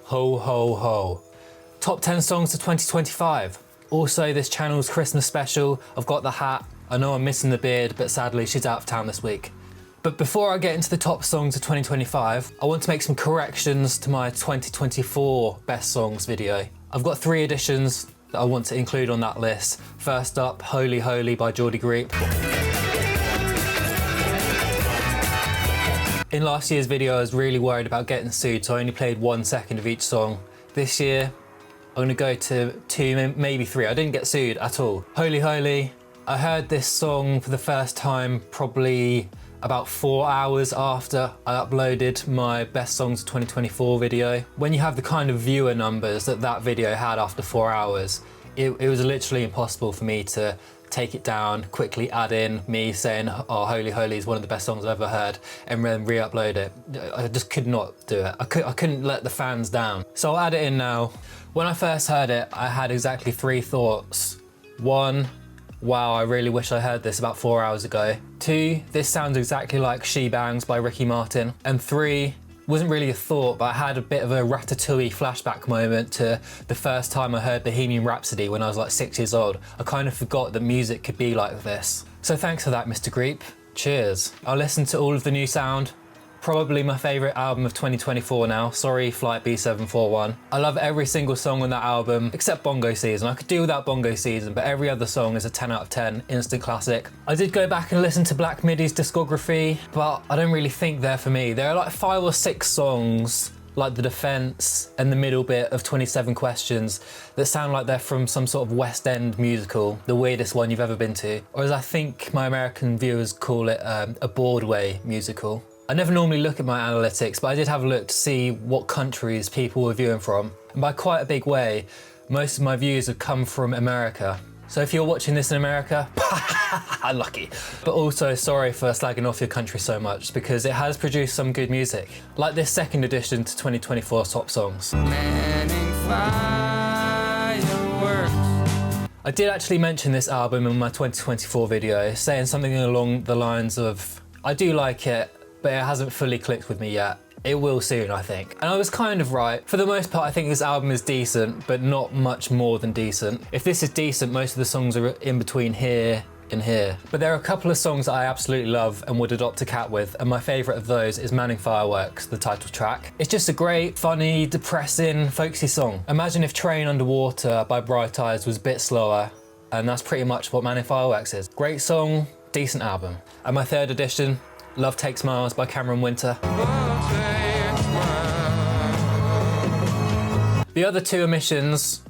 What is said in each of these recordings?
Ho ho ho. Top 10 songs of 2025. Also this channel's Christmas special. I've got the hat. I know I'm missing the beard, but sadly she's out of town this week. But before I get into the top songs of 2025, I want to make some corrections to my 2024 best songs video. I've got 3 additions that I want to include on that list. First up, Holy Holy by Geordie Greep. In last year's video, I was really worried about getting sued, so I only played 1 second of each song. This year, I'm gonna go to 2, maybe 3. I didn't get sued at all. Holy Holy, I heard this song for the first time probably about 4 hours after I uploaded my best songs of 2024 video. When you have the kind of viewer numbers that video had after 4 hours, it was literally impossible for me to take it down, quickly add in me saying, oh, Holy Holy is one of the best songs I've ever heard, and then re-upload it. I just could not do it. I couldn't let the fans down. So I'll add it in now. When I first heard it, I had exactly 3 thoughts. 1, wow, I really wish I heard this about 4 hours ago. 2, this sounds exactly like She Bangs by Ricky Martin. And 3, wasn't really a thought, but I had a bit of a Ratatouille flashback moment to the first time I heard Bohemian Rhapsody when I was like 6 years old. I kind of forgot that music could be like this. So thanks for that, Mr. Greep. Cheers. I'll listen to all of the new sound. Probably my favourite album of 2024 now. Sorry, Flight B741. I love every single song on that album, except Bongo Season. I could do without Bongo Season, but every other song is a 10 out of 10, instant classic. I did go back and listen to Black Midi's discography, but I don't really think they're for me. There are like 5 or 6 songs, like The Defense and the middle bit of 27 Questions, that sound like they're from some sort of West End musical, the weirdest one you've ever been to. Or as I think my American viewers call it, a Broadway musical. I never normally look at my analytics, but I did have a look to see what countries people were viewing from. And by quite a big way, most of my views have come from America. So if you're watching this in America, unlucky. But also sorry for slagging off your country so much, because it has produced some good music. Like this second edition to 2024 top songs. I did actually mention this album in my 2024 video, saying something along the lines of, I do like it, but it hasn't fully clicked with me yet. It will soon, I think. And I was kind of right. For the most part, I think this album is decent, but not much more than decent. If this is decent, most of the songs are in between here and here. But there are a couple of songs that I absolutely love and would adopt a cat with, and my favourite of those is Manning Fireworks, the title track. It's just a great, funny, depressing, folksy song. Imagine if Train Underwater by Bright Eyes was a bit slower, and that's pretty much what Manning Fireworks is. Great song, decent album. And my third edition, Love Takes Miles by Cameron Winter. The other 2 omissions,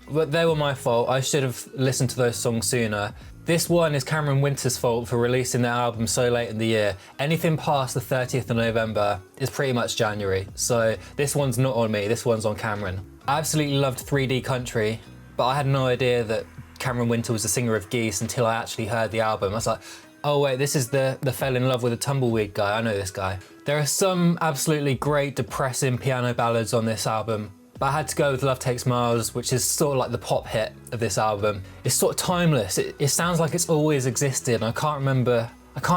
they were my fault. I should have listened to those songs sooner. This one is Cameron Winter's fault for releasing their album so late in the year. Anything past the 30th of November is pretty much January. So this one's not on me, this one's on Cameron. I absolutely loved 3D Country, but I had no idea that Cameron Winter was the singer of Geese until I actually heard the album. I was like, oh wait, this is the Fell in Love with a Tumbleweed guy, I know this guy. There are some absolutely great depressing piano ballads on this album, but I had to go with Love Takes Miles, which is sort of like the pop hit of this album. It's sort of timeless, it sounds like it's always existed. I can't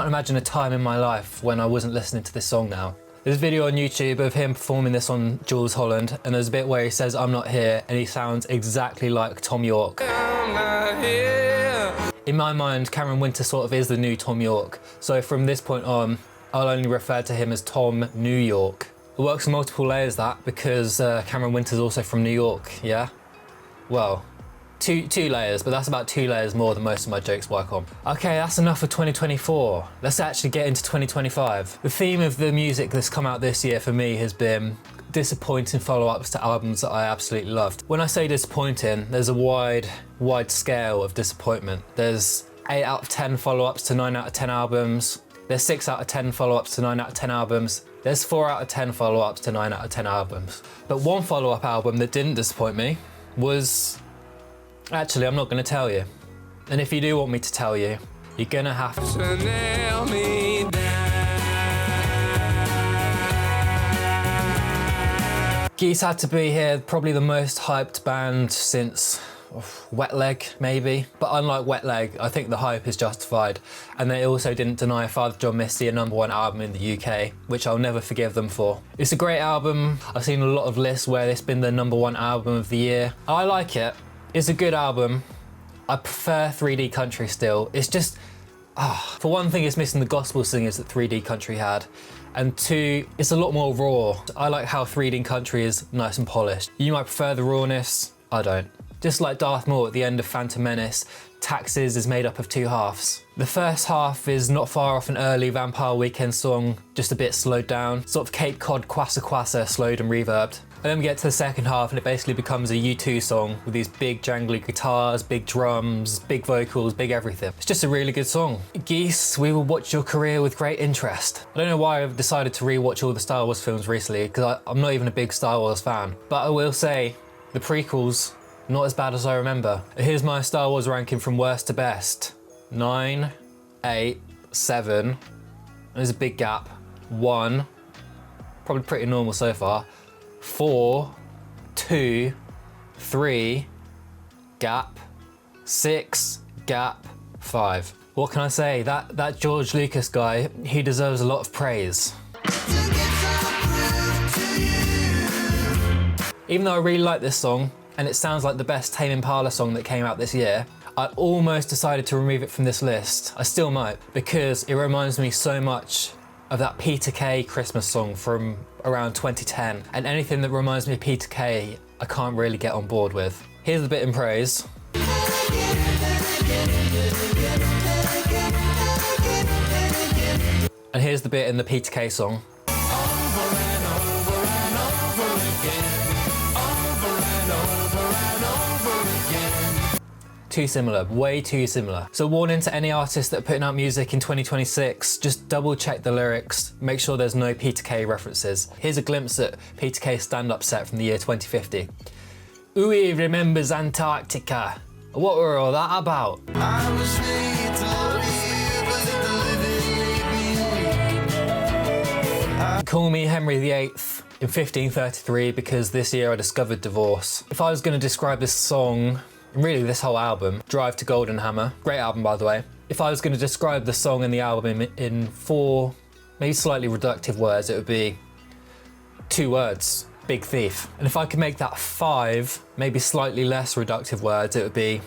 imagine a time in my life when I wasn't listening to this song now. There's a video on YouTube of him performing this on Jules Holland, and there's a bit where he says, I'm not here, and he sounds exactly like Tom York. I'm not here. In my mind, Cameron Winter sort of is the new Tom York, so from this point on, I'll only refer to him as Tom New York. It works on multiple layers, that, because Cameron Winter's also from New York, yeah? Well, two layers, but that's about 2 layers more than most of my jokes work on. Okay, that's enough for 2024. Let's actually get into 2025. The theme of the music that's come out this year for me has been disappointing follow-ups to albums that I absolutely loved. When I say disappointing, there's a wide scale of disappointment. There's 8 out of 10 follow-ups to 9 out of 10 albums. There's 6 out of 10 follow-ups to 9 out of 10 albums. There's 4 out of 10 follow-ups to 9 out of 10 albums. But one follow-up album that didn't disappoint me was... Actually, I'm not going to tell you. And if you do want me to tell you, you're going to have to nail me down. Geese had to be here, probably the most hyped band since, Wet Leg, maybe. But unlike Wet Leg, I think the hype is justified. And they also didn't deny Father John Misty a #1 album in the UK, which I'll never forgive them for. It's a great album. I've seen a lot of lists where it's been the #1 album of the year. I like it. It's a good album. I prefer 3D Country still. It's just, for one thing, it's missing the gospel singers that 3D Country had. And two, it's a lot more raw. I like how 3D Country is nice and polished. You might prefer the rawness, I don't. Just like Darth Maul at the end of Phantom Menace, Taxes is made up of 2 halves. The first half is not far off an early Vampire Weekend song, just a bit slowed down, sort of Cape Cod Quassa Quassa slowed and reverbed. And then we get to the second half and it basically becomes a U2 song with these big jangly guitars, big drums, big vocals, big everything. It's just a really good song. Geese, we will watch your career with great interest. I don't know why I've decided to rewatch all the Star Wars films recently, because I'm not even a big Star Wars fan. But I will say, the prequels, not as bad as I remember. Here's my Star Wars ranking from worst to best. 9, 8, 7. There's a big gap. 1, probably pretty normal so far. 4, 2, 3, gap, 6, gap, 5. What can I say? That George Lucas guy, he deserves a lot of praise. Even though I really like this song, and it sounds like the best Tame Impala song that came out this year, I almost decided to remove it from this list. I still might, because it reminds me so much of that Peter Kay Christmas song from around 2010. And anything that reminds me of Peter Kay, I can't really get on board with. Here's the bit in praise. And here's the bit in the Peter Kay song. Too similar, way too similar. So warning to any artists that are putting out music in 2026, just double check the lyrics, make sure there's no Peter Kay references. Here's a glimpse at Peter Kay's stand-up set from the year 2050. Who here remembers Antarctica? What were all that about? I was made to love you, Call me Henry VIII in 1533 because this year I discovered divorce. If I was going to describe this song, really this whole album, Drive to Golden Hammer, great album by the way. If I was going to describe the song and the album in 4, maybe slightly reductive words, it would be 2 words, Big Thief. And if I could make that 5, maybe slightly less reductive words, it would be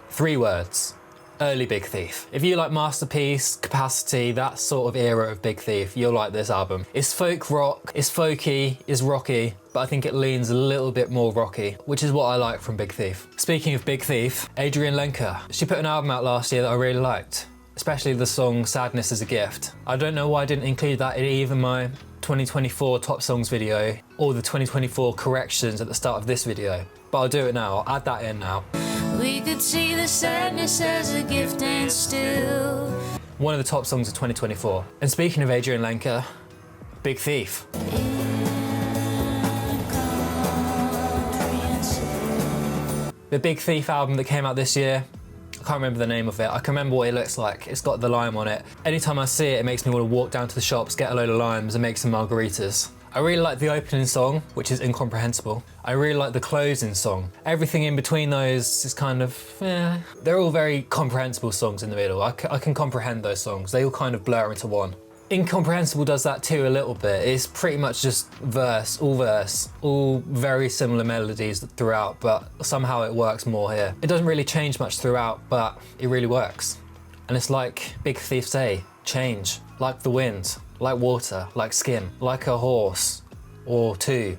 3 words, early Big Thief. If you like Masterpiece, Capacity, that sort of era of Big Thief, you'll like this album. It's folk rock, it's folky, it's rocky, but I think it leans a little bit more rocky, which is what I like from Big Thief. Speaking of Big Thief, Adrienne Lenker. She put an album out last year that I really liked, especially the song Sadness is a Gift. I don't know why I didn't include that in either my 2024 top songs video or the 2024 corrections at the start of this video, but I'll do it now, I'll add that in now. We could see the sadness as a gift and still. One of the top songs of 2024. And speaking of Adrienne Lenker, Big Thief. The Big Thief album that came out this year, I can't remember the name of it. I can remember what it looks like. It's got the lime on it. Anytime I see it, it makes me want to walk down to the shops, get a load of limes and make some margaritas. I really like the opening song, which is Incomprehensible. I really like the closing song. Everything in between those is kind of, they're all very comprehensible songs in the middle. I can comprehend those songs. They all kind of blur into one. Incomprehensible does that too a little bit. It's pretty much just verse, all very similar melodies throughout, but somehow it works more here. It doesn't really change much throughout, but it really works. And it's like Big Thief say, change, like the wind, like water, like skin, like a horse or 2.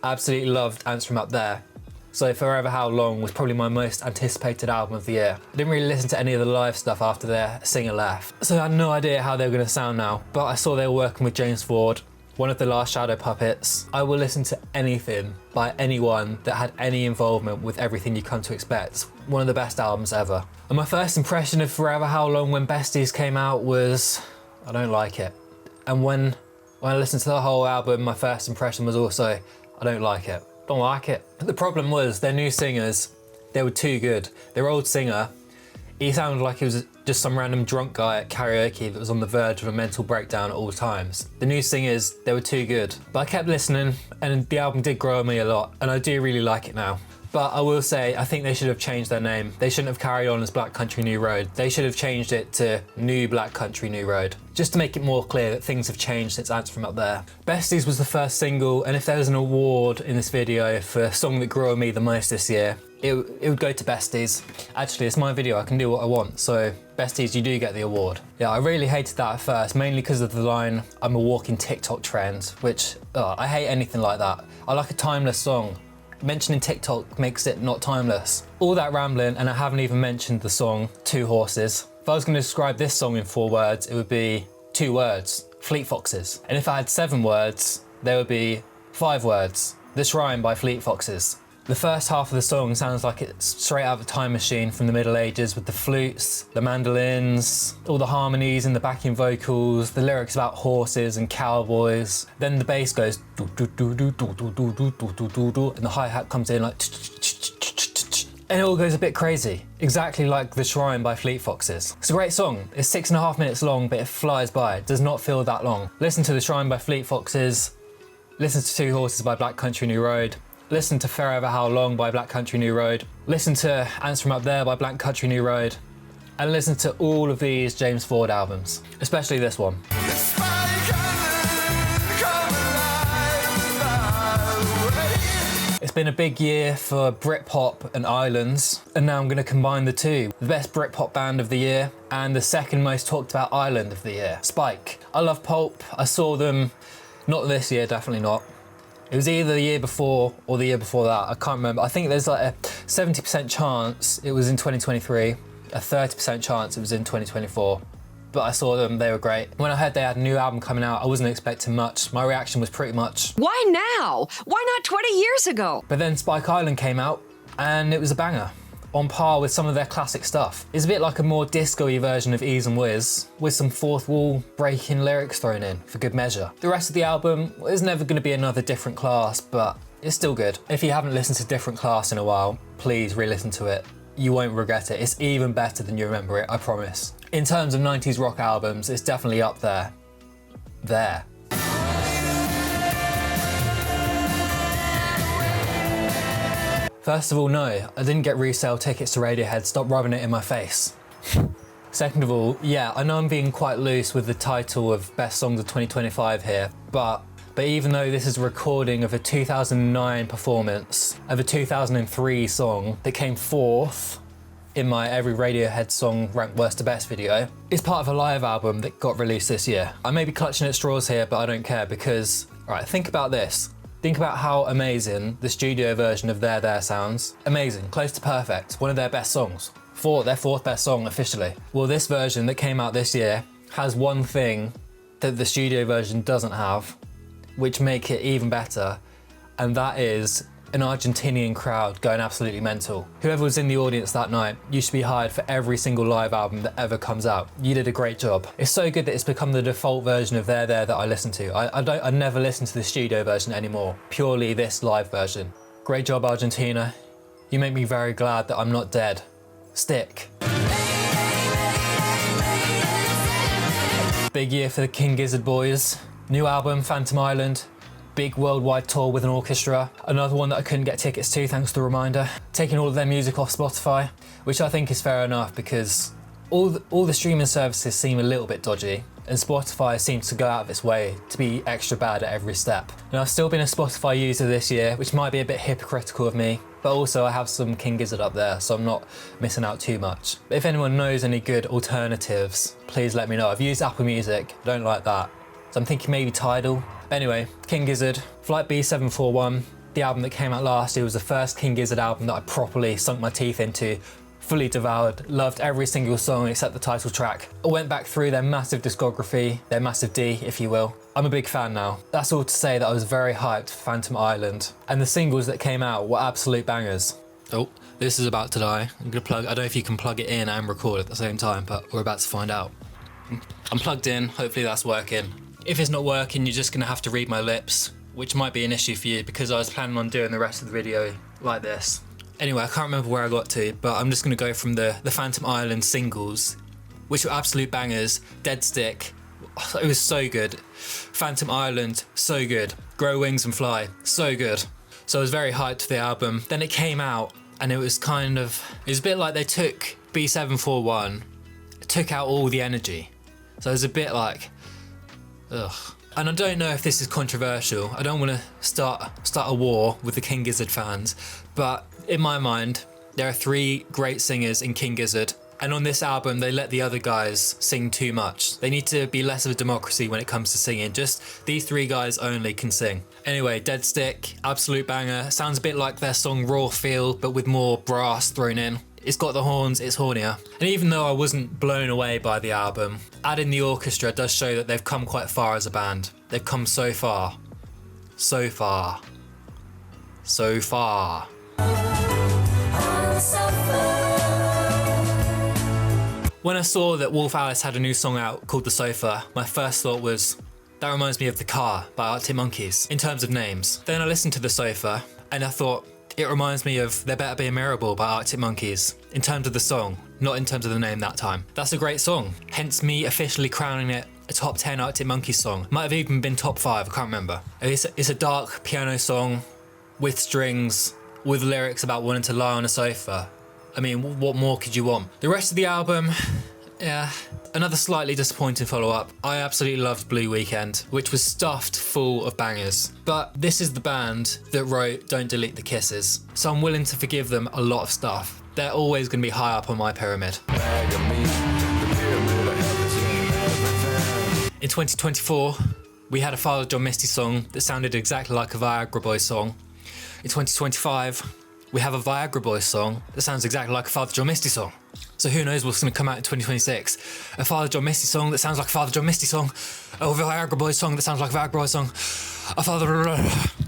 Absolutely loved Ants From Up There. So Forever How Long was probably my most anticipated album of the year. I didn't really listen to any of the live stuff after their singer left, so I had no idea how they were going to sound now, but I saw they were working with James Ford, one of the last Shadow Puppets. I will listen to anything by anyone that had any involvement with Everything You Come to Expect. One of the best albums ever. And my first impression of Forever How Long when Besties came out was, I don't like it. And when I listened to the whole album, my first impression was also, I don't like it. Don't like it. The problem was their new singers, they were too good. Their old singer, He sounded like he was just some random drunk guy at karaoke that was on the verge of a mental breakdown at all times. The new singers, they were too good. But I kept listening and the album did grow on me a lot, and I do really like it now. But I will say, I think they should have changed their name. They shouldn't have carried on as Black Country New Road. They should have changed it to New Black Country New Road, just to make it more clear that things have changed since Ants From Up There. Besties was the first single, and if there was an award in this video for a song that grew on me the most this year, it would go to Besties. Actually, it's my video, I can do what I want, so Besties, you do get the award. Yeah, I really hated that at first, mainly because of the line, I'm a walking TikTok trend, which, I hate anything like that. I like a timeless song. Mentioning TikTok makes it not timeless. All that rambling, and I haven't even mentioned the song, Two Horses. If I was gonna describe this song in 4 words, it would be 2 words, Fleet Foxes. And if I had 7 words, there would be 5 words, The Shrine by Fleet Foxes. The first half of the song sounds like it's straight out of a time machine from the Middle Ages, with the flutes, the mandolins, all the harmonies and the backing vocals, the lyrics about horses and cowboys. Then the bass goes do do do do do do do do do do do, and the hi-hat comes in like and it all goes a bit crazy, exactly like The Shrine by Fleet Foxes. It's a great song. It's 6.5 minutes long, but it flies by. It does not feel that long. Listen to The Shrine by Fleet Foxes. Listen to Two Horses by Black Country New Road. Listen to Forever How Long by Black Country New Road. Listen to Ants From Up There by Black Country New Road. And listen to all of these James Ford albums, especially this one. It's been a big year for Britpop and Islands, and now I'm going to combine the two. The best Britpop band of the year and the second most talked about island of the year, Spike. I love Pulp. I saw them, not this year, definitely not. It was either the year before or the year before that, I can't remember. I think there's like a 70% chance it was in 2023, a 30% chance it was in 2024. But I saw them, they were great. When I heard they had a new album coming out, I wasn't expecting much. My reaction was pretty much, why now? Why not 20 years ago? But then Spike Island came out and it was a banger, on par with some of their classic stuff. It's a bit like a more disco-y version of Ease and Wiz, with some fourth wall breaking lyrics thrown in for good measure. The rest of the album is never gonna be another Different Class, but it's still good. If you haven't listened to Different Class in a while, please re-listen to it. You won't regret it. It's even better than you remember it, I promise. In terms of 90s rock albums, it's definitely up there. There. First of all, no, I didn't get resale tickets to Radiohead, stop rubbing it in my face. Second of all, yeah, I know I'm being quite loose with the title of Best Songs of 2025 here, but even though this is a recording of a 2009 performance of a 2003 song that came 4th in my Every Radiohead Song Ranked Worst to Best video, it's part of a live album that got released this year. I may be clutching at straws here, but I don't care because, alright, think about this. Think about how amazing the studio version of There sounds. Amazing, close to perfect, one of their best songs. Their 4th best song officially. Well, this version that came out this year has one thing that the studio version doesn't have, which make it even better, and that is an Argentinian crowd going absolutely mental. Whoever was in the audience that night, you should be hired for every single live album that ever comes out. You did a great job. It's so good that it's become the default version of There that I listen to. I never listen to the studio version anymore, purely this live version. Great job, Argentina. You make me very glad that I'm not dead. Stick. Big year for the King Gizzard boys. New album, Phantom Island. Big worldwide tour with an orchestra. Another one that I couldn't get tickets to thanks to the reminder. Taking all of their music off Spotify, which I think is fair enough because all the streaming services seem a little bit dodgy, and Spotify seems to go out of its way to be extra bad at every step. Now, I've still been a Spotify user this year, which might be a bit hypocritical of me, but also I have some King Gizzard up there, so I'm not missing out too much. But if anyone knows any good alternatives, please let me know. I've used Apple Music, don't like that. So I'm thinking maybe Tidal. Anyway, King Gizzard, Flight B741, the album that came out last year was the first King Gizzard album that I properly sunk my teeth into, fully devoured, loved every single song except the title track. I went back through their massive discography, their massive D, if you will. I'm a big fan now. That's all to say that I was very hyped for Phantom Island, and the singles that came out were absolute bangers. Oh, this is about to die. I'm gonna plug, I don't know if you can plug it in and record at the same time, but we're about to find out. I'm plugged in, hopefully that's working. If it's not working, you're just gonna have to read my lips, which might be an issue for you because I was planning on doing the rest of the video like this. Anyway, I can't remember where I got to, but I'm just going to go from the Phantom Island singles, which were absolute bangers. Deadstick, it was so good. Phantom Island, so good. Grow Wings and Fly, so good. So I was very hyped for the album. Then it came out and it was a bit like they took B741, took out all the energy. So it was a bit like, ugh. And I don't know if this is controversial. I don't want to start a war with the King Gizzard fans, but in my mind, there are 3 great singers in King Gizzard. And on this album, they let the other guys sing too much. They need to be less of a democracy when it comes to singing. Just these 3 guys only can sing. Anyway, Deadstick, absolute banger. Sounds a bit like their song Raw Feel, but with more brass thrown in. It's got the horns, it's hornier. And even though I wasn't blown away by the album, adding the orchestra does show that they've come quite far as a band. They've come so far. So far. So far. When I saw that Wolf Alice had a new song out called The Sofa, my first thought was, that reminds me of The Car by Arctic Monkeys, in terms of names. Then I listened to The Sofa, and I thought, it reminds me of There Better Be a Miracle by Arctic Monkeys, in terms of the song, not in terms of the name that time. That's a great song, hence me officially crowning it a top 10 Arctic Monkeys song. Might have even been top 5, I can't remember. It's a dark piano song with strings, with lyrics about wanting to lie on a sofa. I mean, what more could you want? The rest of the album, yeah, another slightly disappointing follow-up. I absolutely loved Blue Weekend, which was stuffed full of bangers. But this is the band that wrote Don't Delete the Kisses, so I'm willing to forgive them a lot of stuff. They're always going to be high up on my pyramid. In 2024, we had a Father John Misty song that sounded exactly like a Viagra Boys song. In 2025, we have a Viagra Boys song that sounds exactly like a Father John Misty song. So who knows what's going to come out in 2026? A Father John Misty song that sounds like a Father John Misty song. A Viagra Boys song that sounds like a Viagra Boys song. I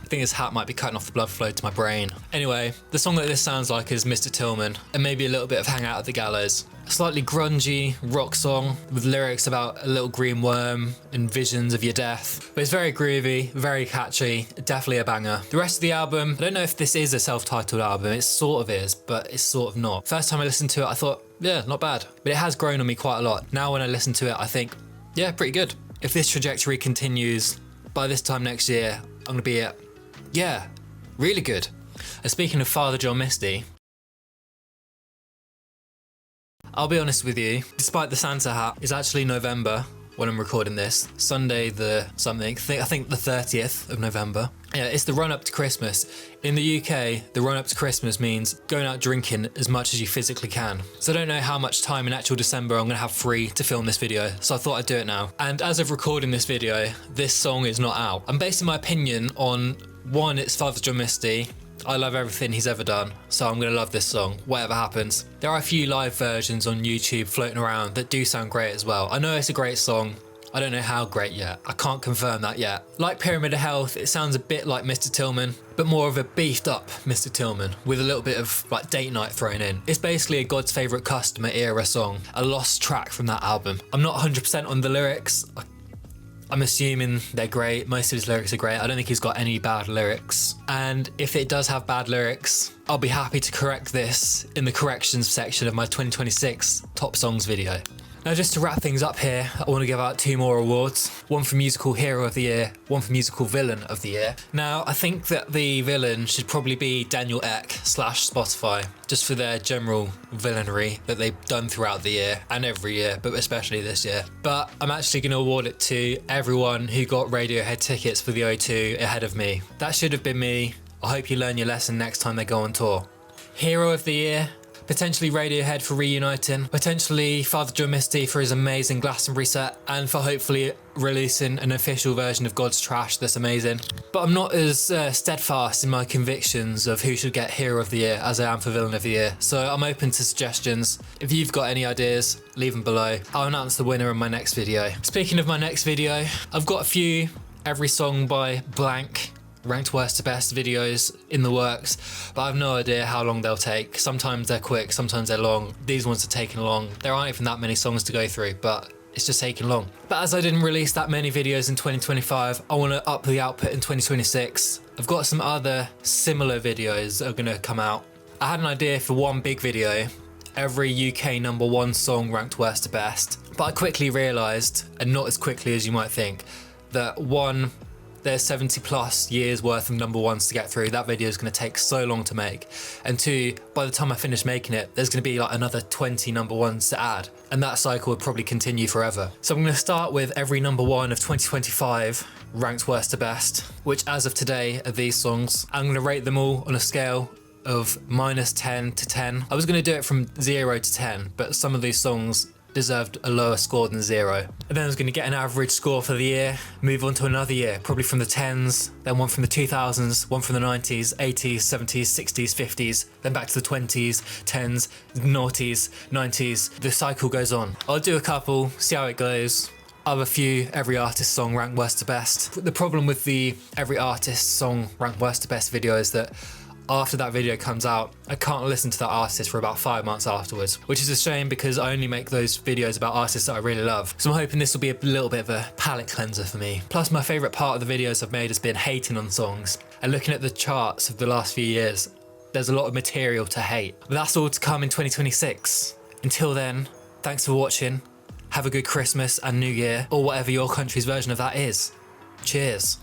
think his hat might be cutting off the blood flow to my brain. Anyway, the song that this sounds like is Mr. Tillman, and maybe a little bit of Hang Out at the Gallows. A slightly grungy rock song with lyrics about a little green worm and visions of your death. But it's very groovy, very catchy, definitely a banger. The rest of the album, I don't know if this is a self-titled album, it sort of is, but it's sort of not. First time I listened to it, I thought, yeah, not bad. But it has grown on me quite a lot. Now when I listen to it, I think, yeah, pretty good. If this trajectory continues, by this time next year, I'm gonna be at, yeah, really good. And speaking of Father John Misty, I'll be honest with you, despite the Santa hat, it's actually November when I'm recording this. Sunday the something, I think the 30th of November. Yeah, it's the run up to Christmas. In the UK, the run up to Christmas means going out drinking as much as you physically can. So I don't know how much time in actual December I'm gonna have free to film this video, so I thought I'd do it now. And as of recording this video, this song is not out. I'm basing my opinion on, one, it's Father John Misty. I love everything he's ever done, so I'm gonna love this song, whatever happens. There are a few live versions on YouTube floating around that do sound great as well. I know it's a great song, I don't know how great yet. I can't confirm that yet. Like Pyramid of Health, it sounds a bit like Mr. Tillman, but more of a beefed up Mr. Tillman with a little bit of like date night thrown in. It's basically a God's Favourite Customer era song, a lost track from that album. I'm not 100% on the lyrics. I'm assuming they're great. Most of his lyrics are great. I don't think he's got any bad lyrics. And if it does have bad lyrics, I'll be happy to correct this in the corrections section of my 2026 Top Songs video. Now, just to wrap things up here, I want to give out 2 more awards. One for Musical Hero of the Year, one for Musical Villain of the Year. Now, I think that the villain should probably be Daniel Ek / Spotify, just for their general villainy that they've done throughout the year and every year, but especially this year. But I'm actually going to award it to everyone who got Radiohead tickets for the O2 ahead of me. That should have been me. I hope you learn your lesson next time they go on tour. Hero of the Year, potentially Radiohead for reuniting, potentially Father John Misty for his amazing Glastonbury set, and for hopefully releasing an official version of God's Trash that's amazing. But I'm not as steadfast in my convictions of who should get Hero of the Year as I am for Villain of the Year, so I'm open to suggestions. If you've got any ideas, leave them below. I'll announce the winner in my next video. Speaking of my next video, I've got a few Every Song by Blank ranked worst to best videos in the works, but I have no idea how long they'll take. Sometimes they're quick, sometimes they're long. These ones are taking long. There aren't even that many songs to go through, but it's just taking long. But as I didn't release that many videos in 2025, I want to up the output in 2026. I've got some other similar videos that are going to come out I had an idea for one big video, every UK #1 song ranked worst to best, but I quickly realised, and not as quickly as you might think, that one, there's 70 plus years worth of #1s to get through. That video is going to take so long to make. And two, by the time I finish making it, there's going to be like another 20 #1s to add. And that cycle would probably continue forever. So I'm going to start with every #1 of 2025 ranked worst to best, which as of today are these songs. I'm going to rate them all on a scale of -10 to 10. I was going to do it from 0 to 10, but some of these songs deserved a lower score than 0. And then I was going to get an average score for the year, move on to another year, probably from the 10s, then one from the 2000s, one from the 90s, 80s, 70s, 60s, 50s, then back to the 20s, 10s, noughties, 90s. The cycle goes on. I'll do a couple, see how it goes. I'll have a few every artist song ranked worst to best. The problem with the every artist song ranked worst to best video is that after that video comes out, I can't listen to that artist for about 5 months afterwards, which is a shame because I only make those videos about artists that I really love. So I'm hoping this will be a little bit of a palate cleanser for me. Plus my favourite part of the videos I've made has been hating on songs. And looking at the charts of the last few years, there's a lot of material to hate. But that's all to come in 2026. Until then, thanks for watching. Have a good Christmas and New Year, or whatever your country's version of that is. Cheers.